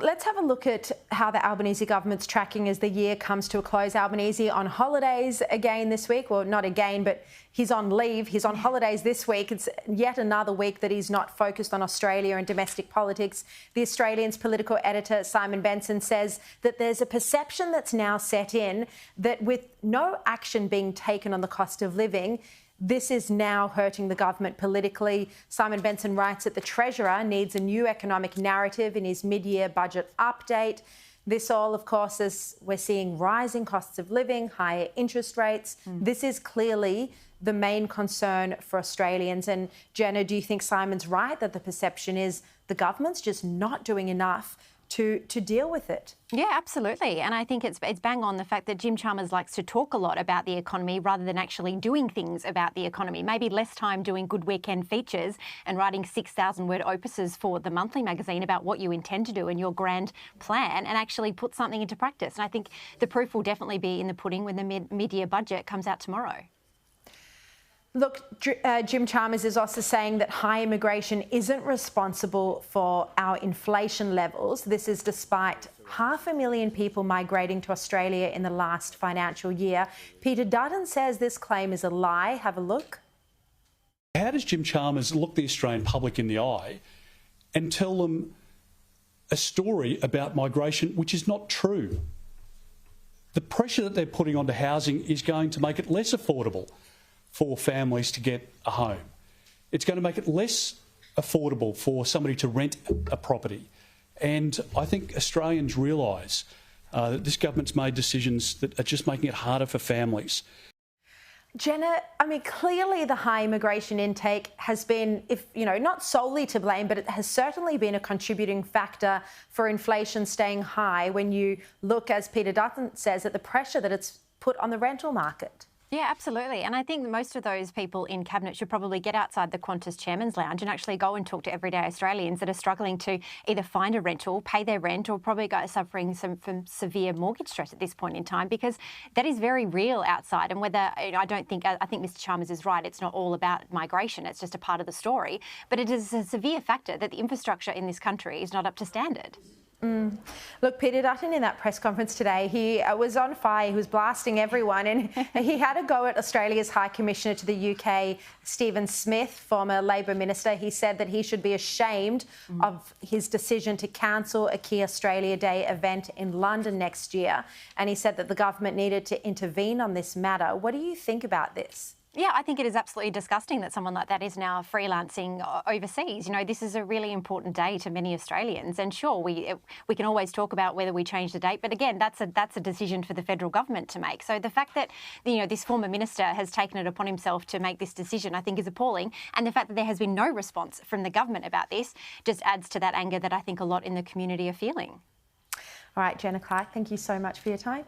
Let's have a look at how the Albanese government's tracking as the year comes to a close. Albanese on holidays again this week. Well, not again, but he's on leave. He's on holidays this week. It's yet another week that he's not focused on Australia and domestic politics. The Australian's political editor, Simon Benson, says that there's a perception that's now set in that with no action being taken on the cost of living, this is now hurting the government politically. Simon Benson writes that the Treasurer needs a new economic narrative in his mid-year budget update. This all, of course, as we're seeing rising costs of living, higher interest rates. This is clearly the main concern for Australians. And Jenna, do you think Simon's right that the perception is the government's just not doing enough to deal with it? Yeah, absolutely. And I think it's bang on the fact that Jim Chalmers likes to talk a lot about the economy rather than actually doing things about the economy. Maybe less time doing good weekend features and writing 6,000-word opuses for the monthly magazine about what you intend to do and your grand plan, and actually put something into practice. And I think the proof will definitely be in the pudding when the mid-year budget comes out tomorrow. Look, Jim Chalmers is also saying that high immigration isn't responsible for our inflation levels. This is despite 500,000 people migrating to Australia in the last financial year. Peter Dutton says this claim is a lie. Have a look. How does Jim Chalmers look the Australian public in the eye and tell them a story about migration which is not true? The pressure that they're putting onto housing is going to make it less affordable for families to get a home. It's going to make it less affordable for somebody to rent a property. And I think Australians realise that this government's made decisions that are just making it harder for families. Jenna, I mean, clearly the high immigration intake has been, not solely to blame, but it has certainly been a contributing factor for inflation staying high when you look, as Peter Dutton says, at the pressure that it's put on the rental market. Yeah, absolutely. And I think most of those people in Cabinet should probably get outside the Qantas Chairman's Lounge and actually go and talk to everyday Australians that are struggling to either find a rental, pay their rent, or probably suffering from severe mortgage stress at this point in time, because that is very real outside. And whether, I think Mr Chalmers is right, it's not all about migration, it's just a part of the story. But it is a severe factor that the infrastructure in this country is not up to standard. Look, Peter Dutton in that press conference today, he was on fire, he was blasting everyone, and he had a go at Australia's High Commissioner to the UK, Stephen Smith, former Labor Minister. He said that he should be ashamed of his decision to cancel a key Australia Day event in London next year. And he said that the government needed to intervene on this matter. What do you think about this? Yeah, I think it is absolutely disgusting that someone like that is now freelancing overseas. This is a really important day to many Australians. And sure, we can always talk about whether we change the date. But again, that's a decision for the federal government to make. So the fact that, this former minister has taken it upon himself to make this decision, I think is appalling. And the fact that there has been no response from the government about this just adds to that anger that I think a lot in the community are feeling. All right, Jenna, Clarke, thank you so much for your time.